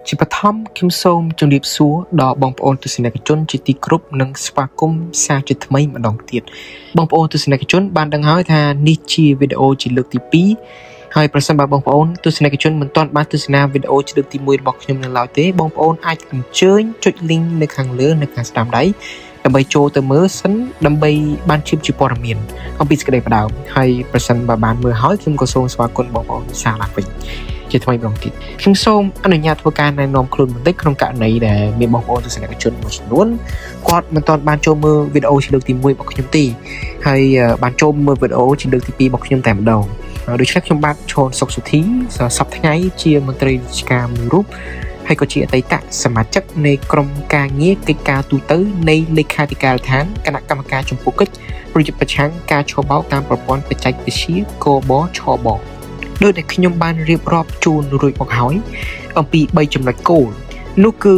ជាបឋមខ្ញុំសូមជម្រាបសួរដល់បងប្អូនទស្សនិកជនជាទីគោរពនិងស្វាគមន៍សារជាថ្មីម្ដងទៀតបងប្អូនទស្សនិកជនបានដឹងហើយថានេះជាវីដេអូជាលើកទី2ហើយប្រសិនបើបងប្អូនទស្សនិកជនមិនទាន់បានទស្សនាវីដេអូជាលើកទី1របស់ខ្ញុំនៅឡើយទេបងប្អូនអាចអញ្ជើញចុច link នៅខាងលើនៅខាងស្ដាំដៃដើម្បីចូលទៅមើលសិនដើម្បីបានជិបជាព័ត៌មានអំពីសេចក្តីផ្ដើមហើយប្រសិនបើបានមើលហើយខ្ញុំក៏សូមស្វាគមន៍បងប្អូនសាឡើងវិញជាថ្មីម្ដងទៀតខ្ញុំសូមអនុញ្ញាតធ្វើការណែនាំខ្លួនបន្តិចក្នុងករណីដែលមានបងប្អូនទស្សនិកជនមួយចំនួនគាត់មិនទាន់បានចូលមើលវីដេអូជាលើកទី1របស់ខ្ញុំទេហើយបានចូលមើលវីដេអូជាលើកទី2របស់ខ្ញុំតែម្ដងដូច្នេះខ្ញុំបាទឈុនសុកសុធីសប្តាហ៍ថ្ងៃជាមន្ត្រីរាជការមួយរូបហើយក៏ជាអតីតសមាជិកនៃក្រុមការងារកិច្ចការទូតនៃលេខាធិការដ្ឋានគណៈកម្មការចំពោះកិច្ចប្រយុទ្ធប្រឆាំងការឆបោកតាមប្រព័ន្ធបច្ចេកវិទ្យាកបឆបដោយដែលខ្ញុំបានរៀបរាប់ជូនរួចមកហើយអំពី3ចំណុចគោលនោះគឺ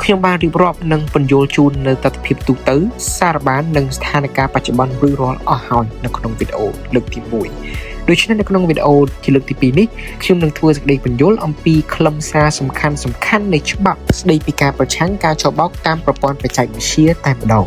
ខ្ញុំបានរៀបរាប់និងពន្យល់ជូននៅទស្សនវិជ្ជាទូទៅសារបាននិងស្ថានភាពបច្ចុប្បន្នរួចរាល់អស់ហើយនៅក្នុងវីដេអូលើកទី1ដូច្នេះនៅក្នុងវីដេអូជាលើកទី2នេះខ្ញុំនឹងធ្វើសេចក្តីពន្យល់អំពីខ្លឹមសារសំខាន់នៃច្បាប់ស្តីពីការប្រឆាំងការឆបោកតាមប្រព័ន្ធបច្ចេកវិទ្យាតែម្ដង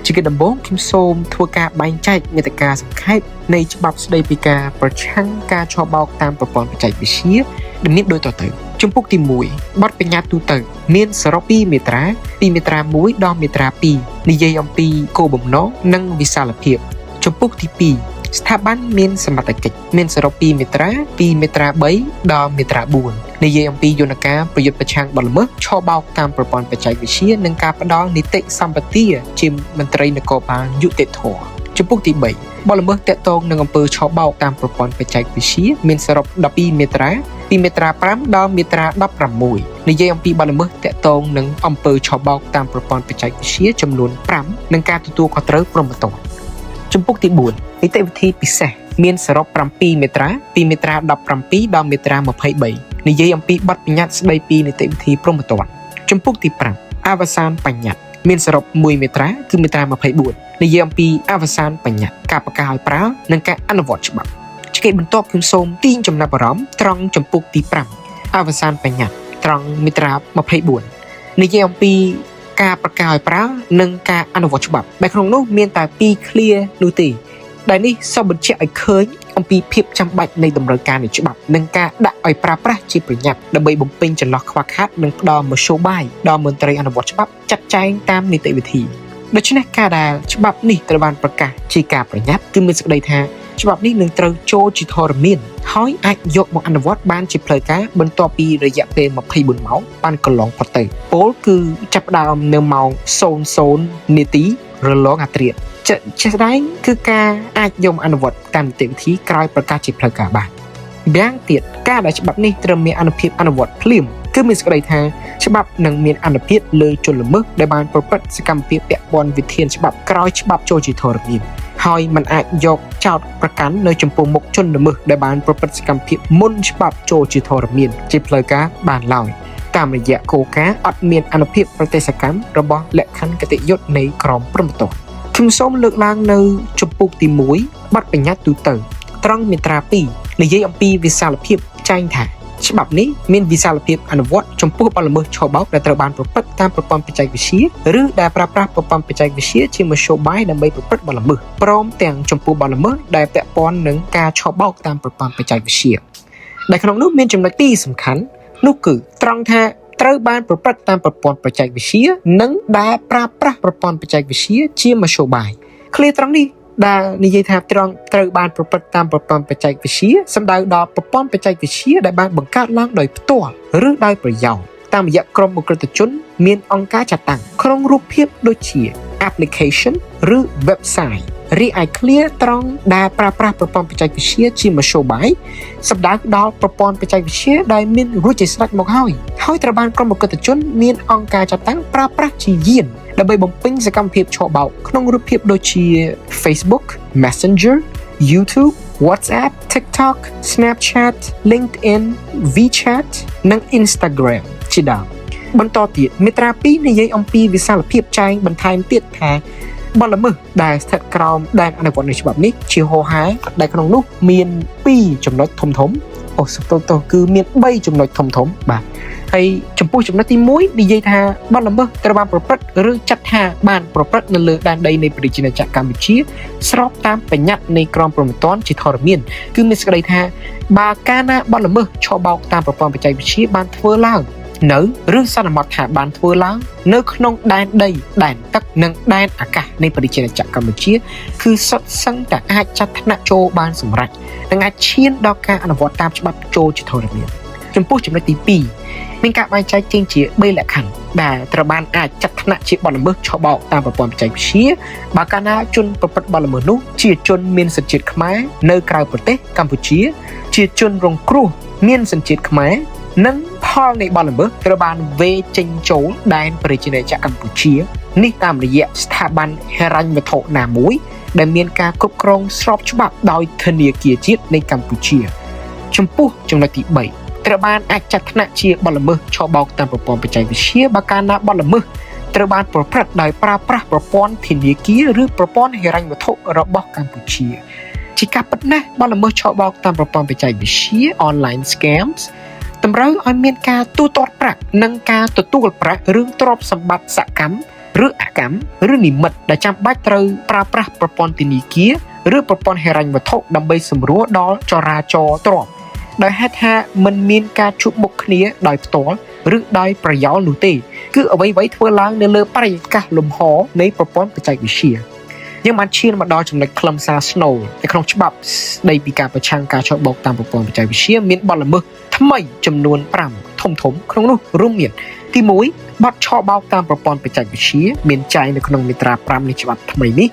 ជាកិច្ចដំបូងខ្ញុំសូមធ្វើការបែងចែកមាតិកាសង្ខេបនៃច្បាប់ស្តីពីការប្រឆាំងការឆបោកតាមប្រព័ន្ធបច្ចេកវិទ្យាដែលមានដូចតទៅជំពូកទី1បទបញ្ញត្តិទូទៅមានសរុប2មាត្រាពីមាត្រា1ដល់មាត្រា2និយាយអំពីគោលបំណងនិងវិសាលភាពជំពូកទី2ស្ថាប័នមានសមត្ថកិច្ចមានសរុប2មាត្រាពីមាត្រា3ដល់មាត្រា4និយាយអំពីយន្តការប្រយុទ្ធប្រឆាំងបទល្មើសឆបោកតាមប្រព័ន្ធបច្ចេកវិទ្យានិងការផ្ដល់នីតិសម្បទាជាមន្ត្រីនគរបាលយុតិធម៌ជំពូកទី3បទល្មើសទាក់ទងនឹងអំពើឆបោកតាមប្រព័ន្ធបច្ចេកវិទ្យាមានសរុប12មាត្រាពីមាត្រា5ដល់មាត្រា16និយាយអំពីបទល្មើសទាក់ទងនឹងអំពើឆបោកតាមប្រព័ន្ធបច្ចេកវិទ្យាចំនួន5និងការទទួលខុសត្រូវព្រហ្មទណ្ឌជំពូកទី4នីតិវិធីពិសេសមានសរុប7មាត្រាពីមាត្រា17ដល់មាត្រា23និយាយអំពីបទបញ្ញត្តិស្តីពីនីតិវិធីព្រហ្មទណ្ឌជំពូកទី5អវសានបញ្ញត្តិមានសរុប1មាត្រាគឺមាត្រា24និយាយអំពីអវសានបញ្ញត្តិការប្រកាសឲ្យប្រើនិងការអនុវត្តច្បាប់ជាកិច្ចបន្ទាប់ខ្ញុំសូមទាញចំណាប់អារម្មណ៍ត្រង់ជំពូកទី5អវសានបញ្ញត្តិត្រង់មាត្រា24និយាយអំពីការប្រកាសឲ្យប្រើនិងការអនុវត្តច្បាប់ដែលក្នុងនោះមានតែ2 clear នោះទេដែលនេះសូមបញ្ជាក់ឲ្យឃើញអំពីភាពចាំបាច់នៃតម្រូវការនៃច្បាប់និងការដាក់ឲ្យប្រើប្រាស់ជាប្រញាប់ដើម្បីបំពេញចន្លោះខ្វះខាតនិងផ្ដល់មធ្យោបាយដល់មន្ត្រីអនុវត្តច្បាប់ចាត់ចែងតាមនីតិវិធីដូច្នេះការដែលច្បាប់នេះត្រូវបានប្រកាសជាការប្រញាប់គឺមានសេចក្តីថាច្បាប់នេះនឹងត្រូវចូលជាធរមានហើយអាចយកមកអនុវត្តបានជាផ្លូវការបន្ទាប់ពីរយៈពេល24ម៉ោងបានកន្លងផុតទៅពលគឺចាប់ផ្ដើមនៅម៉ោង00នាទីរលងអាត្រាជាស្ដែងគឺការអាចយកអនុវត្តតាមនីតិវិធីក្រោយប្រកាសជាផ្លូវការបានម្យ៉ាងទៀតការដែលច្បាប់នេះត្រូវមានអានុភាពអនុវត្តភ្លាមគឺមានសេចក្តីថាច្បាប់នឹងមានអានុភាពលើជនល្មើសដែលបានប្រព្រឹត្តសកម្មភាពពាក់ព័ន្ធវិធានច្បាប់ក្រោយច្បាប់ចូលជាធរមានហើយมันអាចយកចោទប្រកាន់នៅចំពោះមុខជនល្មើសដែលបានប្រព្រឹត្តសកម្មភាពមុនច្បាប់ចូលជាធរមានជាផ្លូវការបានឡើយតាមរយៈគោលការណ៍អត់មានអានុភាពប្រតិសកម្មរបស់លក្ខខណ្ឌគតិយុត្តនៃក្រមព្រហ្មទណ្ឌខ្ញុំសូមលើកឡើងនៅជំពូកទី1បទបញ្ញត្តិទូទៅត្រង់មាត្រា2និយាយអំពីវិសាលភាពចែងថាច្បាប់នេះមានវិសាលភាពអនុវត្តចំពោះបទល្មើសឆបោកដែលត្រូវបានប្រព្រឹត្តតាមប្រព័ន្ធបច្ចេកវិទ្យាឬដែលប្រើប្រាស់ប្រព័ន្ធបច្ចេកវិទ្យាជាមធ្យោបាយដើម្បីប្រព្រឹត្តបទល្មើសព្រមទាំងចំពោះបទល្មើសដែលពាក់ព័ន្ធនឹងការឆបោកតាមប្រព័ន្ធបច្ចេកវិទ្យាដែលក្នុងនោះមានចំណុចទីសំខាន់នោះគឺត្រង់ថាត្រូវបានប្រព្រឹត្តតាមប្រព័ន្ធបច្ចេកវិទ្យានិងដែលប្រើប្រាស់ប្រព័ន្ធបច្ចេកវិទ្យាជាមធ្យោបាយឃ្លាត្រង់នេះដែលនិយាយថាត្រង់ត្រូវបានប្រព្រឹត្តតាមប្រព័ន្ធបច្ចេកវិទ្យាសំដៅដល់ប្រព័ន្ធបច្ចេកវិទ្យាដែលបានបង្កើតឡើងដោយផ្ទាល់ឬដោយប្រយោលតាមរយៈក្រុមអ ுக ្រិតជនមានអង្គការចាត់តាំងក្នុងរូបភាពដូចជា application ឬ website រីឯ clear ត្រង់ដែលប្រើប្រាស់ប្រព័ន្ធបច្ចេកវិទ្យាជាមធ្យោបាយសំដៅដល់ប្រព័ន្ធបច្ចេកវិទ្យាដែលមានរួចជាស្រេចមកហើយត្រូវបានក្រុមអ ுக ្រិតជនមានអង្គការចាត់តាំងប្រើប្រាស់ជាយានដើម្បីបំពេញសកម្មភាពឆបោកក្នុងរូបភាពដូចជា Facebook, Messenger, YouTube, WhatsApp, TikTok, Snapchat, LinkedIn, WeChat និង Instagram ជាដើមបន្តទៀតមាត្រា2និយាយអំពីវិសាលភាពចែងបន្ថែមទៀតថាបទល្មើសដែលស្ថិតក្រោមដែនអនុវត្តនៃច្បាប់នេះជាហោហាដែលក្នុងនោះមាន2ចំណុចធំៗ អូសំទោសគឺមាន3ចំណុចធំបាទហើយចំពោះចំណុចទី1និយាយថាបទល្មើសត្រូវបានប្រព្រឹត្តឬចាត់ថាបានប្រព្រឹត្តនៅលើដែនដីនៃប្រជាណាចក្រកម្ពុជាស្របតាមបញ្ញត្តិនៃក្រមព្រហ្មទណ្ឌជាធរមានគឺមានសេចក្តីថាបើកាលណាបទល្មើសឆបោកតាមប្រព័ន្ធបច្ចេកវិទ្យាបានធ្វើឡើងនៅឬសន្មតថាបានធ្វើឡើងនៅក្នុងដែនដីដែនទឹកនិងដែនអាកាសនៃប្រជាណាចក្រកម្ពុជាគឺសុទ្ធសឹងតែអាចចាត់ថ្នាក់ចូលបានសម្រេចនិងអាចឈានដល់ការអនុវត្តតាមច្បាប់ចូលជាធរមានចំពោះចំណុចទី2មានការបែងចែកចេញជា3លក្ខខណ្ឌដែលត្រូវបានអាចចាត់ថ្នាក់ជាបទល្មើសឆបោកតាមប្រព័ន្ធបច្ចេកវិទ្យាបើកាលណាជនប្រព្រឹត្តបទល្មើសនោះជាជនមានសញ្ជាតិខ្មែរនៅក្រៅប្រទេសកម្ពុជាជាជនរងគ្រោះមានសញ្ជាតិខ្មែរនិងផលនៃបទល្មើសត្រូវបានវេចេញចូលដែនប្រជាណាចក្រកម្ពុជានេះតាមរយៈស្ថាប័នហិរញ្ញវត្ថុណាមួយដែលមានការគ្រប់គ្រងស្របច្បាប់ដោយធនាគារជាតិនៃកម្ពុជាចំពោះចំណុចទី3ត្រូវបានអាចចាត់ថ្នាក់ជាបទល្មើសឆបោកតាមប្រព័ន្ធបច្ចេកវិទ្យាបើកាលណាបទល្មើសត្រូវបានប្រព្រឹត្តដោយប្រើប្រាស់ប្រព័ន្ធធនាគារឬប្រព័ន្ធហិរញ្ញវត្ថុរបស់កម្ពុជាជាការពិតណាស់បទល្មើសឆបោកតាមប្រព័ន្ធបច្ចេកវិទ្យា online scamsតម្រូវឲ្យមានការទូទាត់ប្រាក់និងការទទួលប្រាក់ឬទ្រព្យសម្បត្តិសកម្មឬអកម្មឬនិមិត្តដែលចាំបាច់ត្រូវប្រើប្រាស់ប្រព័ន្ធធនាគារឬប្រព័ន្ធហិរញ្ញវត្ថុដើម្បីសម្រួលដល់ចរាចរណ៍ទ្រព្យដោយហេតុថាมันមានការជួបមុខគ្នាដោយផ្ទាល់ឬដោយប្រយោលនោះទេគឺអ្វីៗធ្វើឡើងនៅលើបរិយាកាសលំហនៃប្រព័ន្ធបច្ចេកវិទ្យាយើងបានឈានមកដល់ចំណុចខ្លឹមសារស្នូលនៅក្នុងច្បាប់ស្ដីពីការប្រឆាំងការឆបោកតាមប្រព័ន្ធបច្ចេកវិទ្យាមានបទល្មើសថ្មីចំនួន5ធំក្នុងនោះរួមមានទី1បទឆបោកតាមប្រព័ន្ធបច្ចេកវិទ្យាមានចែងនៅក្នុងមាត្រា5នៃច្បាប់ថ្មីនេះ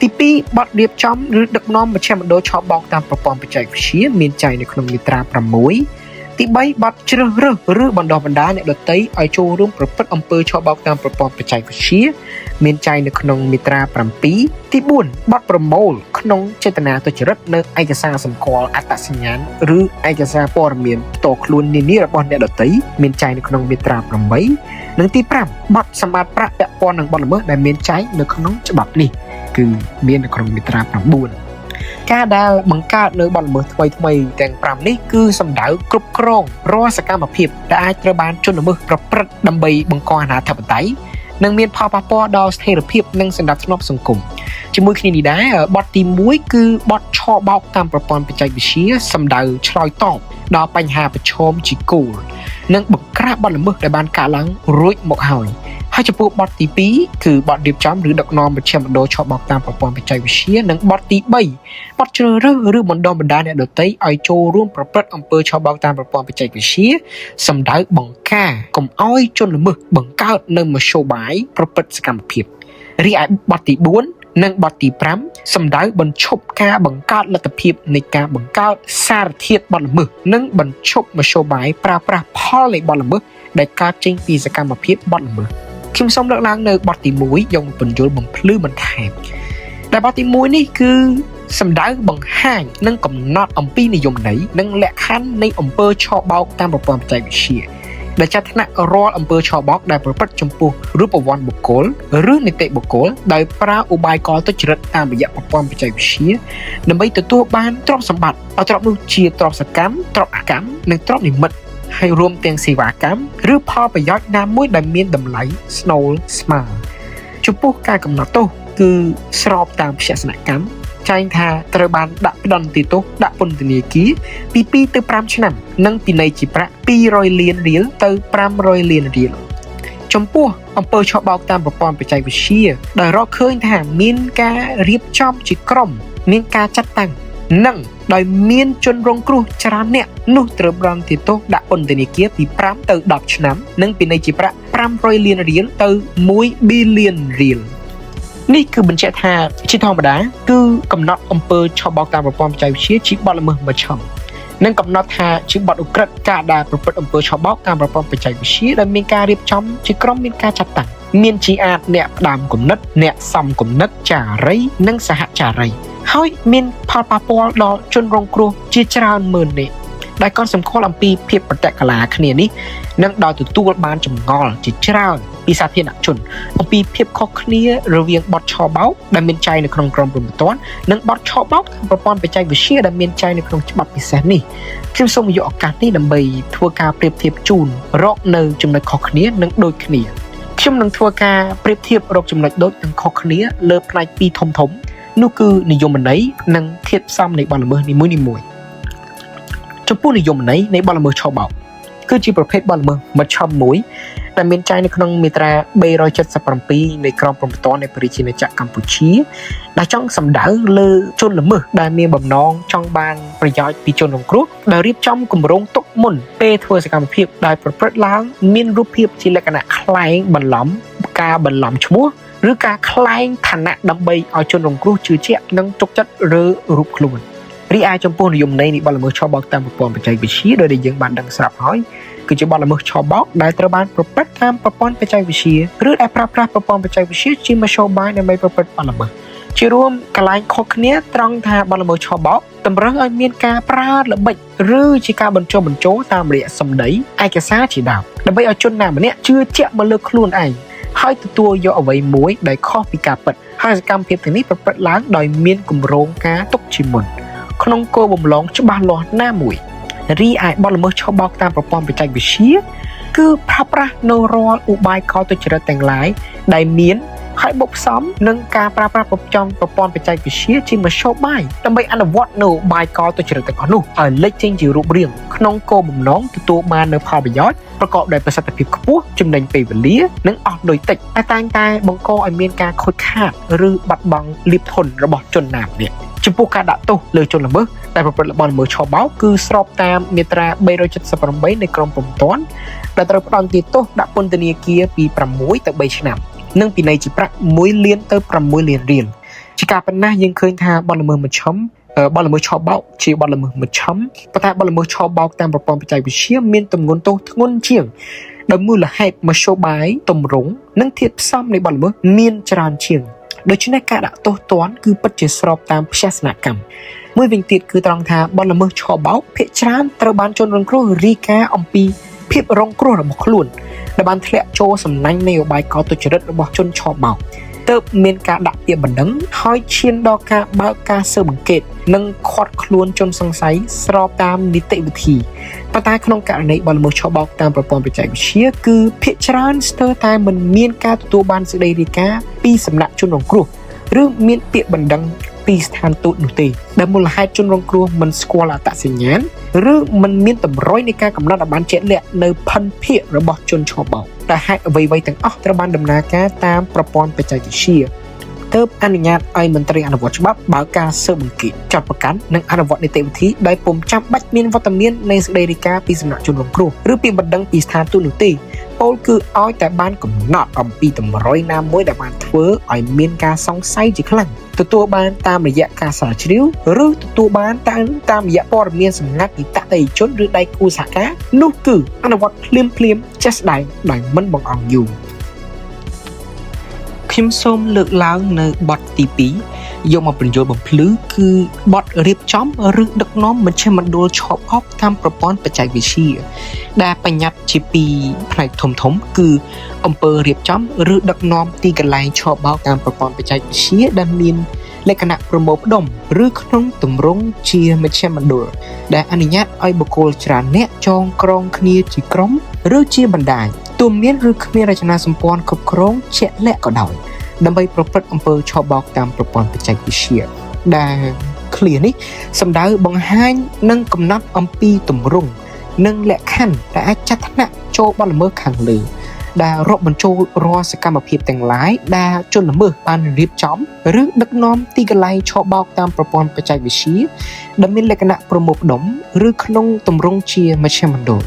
ទី2បទរៀបចំឬដឹកនាំមជ្ឈមណ្ឌលឆបោកតាមប្រព័ន្ធបច្ចេកវិទ្យាមានចែងនៅក្នុងមាត្រា6ទី3បទជ្រើសរើសឬបណ្ដុះបណ្ដាលអ្នកដទៃឲ្យចូលរួមប្រព្រឹត្តអំពើឆបោកតាមប្រព័ន្ធបច្ចេកវិទ្យាមានចែងនៅក្នុងមាត្រា7ទី4បទប្រមូលក្នុងចេតនាទុច្ចរិតនៅឯកសារសម្គាល់អត្តសញ្ញាណឬឯកសារព័ត៌មានផ្ទាល់ខ្លួននានារបស់អ្នកដទៃមានចែងនៅក្នុងមាត្រា8និងទី5បទសម្បត្តិប្រាក់ពាក់ព័ន្ធនឹងបទល្មើសដែលមានចែងនៅក្នុងច្បាប់នេះគឺមាននៅក្នុងមាត្រា9ការដែលបង្កើតនៅបទល្មើសថ្មីទាំង5នេះគឺសំដៅគ្រប់គ្រងរាល់សកម្មភាពដែលអាចត្រូវបានជនល្មើសប្រព្រឹត្តដើម្បីបង្កអនាធិបតេយ្យនិងមានផលប៉ះពាល់ដល់ស្ថិរភាពនិងសណ្ដាប់ធ្នាប់សង្គមជាមួយគ្នានេះដែរបទទី1គឺបទឆបោកតាមប្រព័ន្ធបច្ចេកវិទ្យាសំដៅឆ្លើយតបដល់បញ្ហាប្រឈមជាគោលនិងបង្ក្រាបបទល្មើសដែលបានកើតឡើងរួចមកហើយចំពោះបទទី2គឺបទរៀបចំឬដឹកនាំមជ្ឈមណ្ឌលឆបោកតាមប្រព័ន្ធបច្ចេកវិទ្យានិងបទទី3បទជ្រើសរើសឬបណ្ដុះបណ្ដាលអ្នកដទៃឲ្យចូលរួមប្រព្រឹត្តអំពើឆបោកតាមប្រព័ន្ធបច្ចេកវិទ្យាសំដៅបង្ការកុំឲ្យជនល្មើសបង្កើតនៅមធ្យោបាយប្រព្រឹត្តសកម្មភាពរីឯបទទី4និងបទទី5សំដៅបញ្ឈប់ការបង្កើតលទ្ធភាពនៃការបង្កើតសារធាតុបទល្មើសនិងបញ្ឈប់មធ្យោបាយប្រើប្រាស់ផលនៃបទល្មើសដែលកើតចេញពីសកម្មភាពបទល្មើសខ្ញុំសូមលើកឡើងនៅបទទី1យកមកពន្យល់បំភ្លឺបន្ថែមដែលបទទី1នេះគឺសំដៅបង្ហាញនិងកំណត់អំពីនិយមន័យនិងលក្ខខណ្ឌនៃអំពើឆបោកតាមប្រព័ន្ធបច្ចេកវិទ្យាដែលចាត់ថ្នាក់រាល់អំពើឆបោកដែលប្រព្រឹត្តចំពោះរូបវន្តបុគ្គលឬនីតិបុគ្គលដោយប្រើឧបាយកលទុច្ចរិតតាមរយៈប្រព័ន្ធបច្ចេកវិទ្យាដើម្បីទទួលបានទ្រព្យសម្បត្តិឲ្យទ្រព្យនោះជាទ្រព្យសកម្មទ្រព្យអកម្មនិងទ្រព្យនិមិត្តហើយរួមទាំងសេវាកម្មឬផលប្រយោជន៍ណាមួយដែលមានតម្លៃស្នូលស្មើចំពោះការកំណត់ទោសគឺស្របតាមភេសនកម្មចែងថាត្រូវបានដាក់ផ្ដន្ទាទោសដាក់ពន្ធនាគារពី2ទៅ5ឆ្នាំនិងពិន័យជាប្រាក់200លានរៀលទៅ500លានរៀលចំពោះអំពើឆបោកតាមប្រព័ន្ធបច្ចេកវិទ្យាដែលរកឃើញថាមានការរៀបចំជាក្រុមមានការចាត់តាំងនិងដោយមានជនរងគ្រោះច្រើនអ្នកនោះត្រូវបានទោសដាក់ពន្ធនាគារពី5ទៅ10ឆ្នាំនិងពិន័យជាប្រាក់500លានរៀលទៅ1 billionរៀលនេះគឺបញ្ជាក់ថាជាធម្មតាគឺកំណត់អំពើឆបោកតាមប្រព័ន្ធបច្ចេកវិទ្យាជាបទល្មើសមជ្ឈិមនិងកំណត់ថាជាបទឧក្រិដ្ឋការដែលប្រព្រឹត្តអំពើឆបោកតាមប្រព័ន្ធបច្ចេកវិទ្យាដែលមានការរៀបចំជាក្រុមមានការចាត់តាំងមានជាអាចអ្នកផ្ដាំគំនិតអ្នកសំគំនិតចារីនិងសហចារីហើយមានផលប៉ះពាល់ដល់ជនរងគ្រោះជាច្រើនម៉ឺននាក់ដែលគាត់សម្គាល់អំពីភាពប្រតិកលាគ្នានេះនិងដោយទទួលបានចម្ងល់ជាច្រើនពី ពីសាធារណជនអំពីភាពខុសគ្នារវាងបទឆបោកដែលមានចែងនៅក្នុងក្រមព្រហ្មទណ្ឌនិងបទឆបោកតាមប្រព័ន្ធបច្ចេកវិទ្យាដែលមានចែងនៅក្នុងច្បាប់ពិសេសនេះខ្ញុំសូមយកឱកាសនេះដើម្បីធ្វើការប្រៀបធៀបជូនរកនៅចំណុចខុសគ្នានិងដូចគ្នាខ្ញុំនឹងធ្វើការប្រៀបធៀបរកចំណុចដូចនិងខុសគ្នាលើផ្នែកពីរធំៗនោះគឺនិយមន័យនិងធាតុផ្សំនៃបទល្មើសនីមួយៗចំពោះនិយមន័យនៃបទល្មើសឆបោកគឺជាប្រភេទបទល្មើសមជ្ឈិមមួយដែលមានចែងនៅក្នុងមាត្រា377នៃក្រមព្រហ្មទណ្ឌនៃប្រជាជាតិកម្ពុជាដែលចង់សម្ដៅលើជនល្មើសដែលមានបំណងចង់បានប្រយោជន៍ពីជនរងគ្រោះដែលរៀបចំគម្រោងទុកមុនពេលធ្វើសកម្មភាពដែលប្រព្រឹត្តឡើងមានរូបភាពជាលក្ខណៈក្លែងបន្លំការបន្លំឈ្មោះឬការក្លែងឋានៈដើម្បីឲ្យជនរងគ្រោះជឿជាក់និងទុកចិត្តរើរូបខ្លួនរីឯចំពោះនិយមន័យនៃបទល្មើសឆបោកតាមប្រព័ន្ធបច្ចេកវិទ្យាដោយដែលយើងបានដឹងស្រាប់ហើយគឺជាបទល្មើសឆបោកដែលត្រូវបានប្រព្រឹត្តតាមប្រព័ន្ធបច្ចេកវិទ្យាឬដែលប្រើប្រាស់ប្រព័ន្ធបច្ចេកវិទ្យាជាមធ្យោបាយដើម្បីប្រព្រឹត្តបទល្មើសជារួមកន្លែងខុសគ្នាត្រង់ថាបទល្មើសឆបោកតម្រូវឲ្យមានការប្រើល្បិចឬជាការបញ្ចុះបញ្ចូលតាមរយៈសម្ដីឯកសារជាដើមដើម្បីឲ្យជនណាម្នាក់ជឿជាក់មកលើខ្លួនឯងហើយទទួលយកអ្វីមួយដែលខុសពីការពិតហើយសកម្មភាពទាំងនេះប្រព្រឹត្តឡើងដោយមានគម្រោងការទុកជាមុនក្នុងគោលបំណងច្បាស់លាស់ណាមួយរីឯបទល្មើសឆបោកតាមប្រព័ន្ធបច្ចេកវិទ្យាគឺប្រើប្រាស់នៅរាល់ឧបាយកលទុច្ចរិតទាំងឡាយដែលមានហើយបូកផ្សំនឹងការប្រើប្រាស់ប្រព័ន្ធបច្ចេកវិទ្យាជាមធ្យោបាយដើម្បីអនុវត្តនៅឧបាយកលទុច្ចរិតទាំងអស់នោះឲ្យលេចចេញជារូបរាងក្នុងគោលបំណងទទួលបាននូវផលប្រយោជន៍ប្រកបដោយប្រសិទ្ធភាពខ្ពស់ចំណេញពេលវេលានិងអស់លុយតិចតែងតែបង្កឲ្យមានការខូចខាតឬបាត់បង់លៀបធនរបស់ជនណាម្នាក់ចំពោះការដាក់ទោសលើជនល្មើសដែលប្រព្រឹត្តបទល្មើសឆបោកគឺស្របតាមមាត្រា378នៃក្រមព្រហ្មទណ្ឌដែលត្រូវផ្តន្ទាទោសដាក់ពន្ធនាគារពី6ទៅ3ឆ្នាំនិងពិន័យជាប្រាក់1លានទៅ6លានរៀលជាការប៉ុណ្ណាយើងឃើញថាបទល្មើសមជ្ឈិមបទល្មើសឆបោកជាបទល្មើសមជ្ឈិមប៉ុន្តែបទល្មើសឆបោកតាមប្រព័ន្ធបច្ចេកវិទ្យាមានទម្ងន់ទោសធ្ងន់ជាងដោយមូលហេតុមធ្យោបាយទម្រង់និងធាតុផ្សំនៃបទល្មើសមានច្រើនជាងដូច្នេះការដាក់ទោសទណ្ឌគឺពិតជាស្របតាមភេសនកម្មមួយវិញទៀតគឺត្រង់ថាបទល្មើសឆបោកភាគច្រើនត្រូវបានជនរងគ្រោះរាយការណ៍អំពីភាពរងគ្រោះរបស់ខ្លួនដែលបានធ្លាក់ចូលសំណាញ់នៃឧបាយកលទុច្ចរិតរបស់ជនឆបោកទើបមានការដាក់ពាក្យបណ្ដឹងហើយឈានដល់ការបើកការស៊ើបអង្កេតនិងឃាត់ខ្លួនជនសង្ស័យស្របតាមនីតិវិធីប៉ុន្តែក្នុងករណីបទល្មើសឆបោកតាមប្រព័ន្ធបច្ចេកវិទ្យាគឺភាគច្រើនស្ទើរតែមិនមានការទទួលបានសេចក្តីរាយការណ៍ពីសំណាក់ជនរងគ្រោះឬមានពាក្យបណ្ដឹងពីស្ថានទូតនោះទេដែលមូលហេតុជនរងគ្រោះមិនស្គាល់អត្តសញ្ញាណឬមិនមានតម្រុយនៃការកំណត់ឲ្យបានជាក់លាក់នៅផិនភាគរបស់ជនឆបោកតែហេតុអ្វីៗទាំងអស់ត្រូវបានដំណើរការតាមប្រព័ន្ធបច្ចេកវិទ្យាទើបអនុញ្ញាតឲ្យមន្ត្រីអនុវត្តច្បាប់បើកការស៊ើបអង្កេតចាត់ប្រកាន់និងអនុវត្តនីតិវិធីដោយពុំចាំបាច់មានវត្តមាននៃសេចក្តីរាយការណ៍ពីសំណាក់ជនរងគ្រោះឬពាក្យបណ្ដឹងពីស្ថានទូតនោះទេពោលគឺឲ្យតែបានកំណត់អំពីតម្រុយណាមួយដែលបានធ្វើឲ្យមានការសង្ស័យជាខ្លាំងទទួលបានតាមរយៈការស្រាវជ្រាវឬទទួលបានតាមរយៈព័ត៌មានសម្ងាត់ពីតេយ្យជនឬដៃគូសហការនោះគឺអនុវត្តភ្លាមចេះស្ដែងដោយមិនបង្អង់យូរខ្ញុំសូមលើកឡើងនៅបទទី2យកមកបញ្យល់បំភ្លឺគឺបទរៀបចំឬដឹកនាំមជ្ឈមណ្ឌលឆបោកតាមប្រព័ន្ធបច្ចេកវិទ្យាដែលបញ្ញត្តិជាពីរផ្នែកធំគឺអំពើរៀបចំឬដឹកនាំទីកន្លែងឆបោកតាមប្រព័ន្ធបច្ចេកវិទ្យាដែលមានលក្ខណៈប្រមូលផ្ដុំឬក្នុងទម្រង់ជាមជ្ឈមណ្ឌលដែលអនុញ្ញាតឲ្យបុគ្គលច្រើនអ្នកចងក្រងគ្នាជាក្រុមឬជាបណ្ដាញទោះមានឬគ្មានរចនាសម្ព័ន្ធគ្រប់គ្រងជាក់លាក់ក៏ដោយដើម្បីប្រព្រឹត្តអំពើឆបោកតាមប្រព័ន្ធបច្ចេកវិទ្យាដែលឃ្លានេះសំដៅបង្ហាញនិងកំណត់អំពីទម្រង់និងលក្ខខណ្ឌដែលអាចចាត់ថ្នាក់ចូលបទល្មើសខាងលើដែលរាប់បញ្ចូលរាល់សកម្មភាពទាំងឡាយដែលជនល្មើសបានរៀបចំឬដឹកនាំទីកន្លែងឆបោកតាមប្រព័ន្ធបច្ចេកវិទ្យាដែលមានលក្ខណៈប្រមូលផ្ដុំឬក្នុងទម្រង់ជាមជ្ឈមណ្ឌល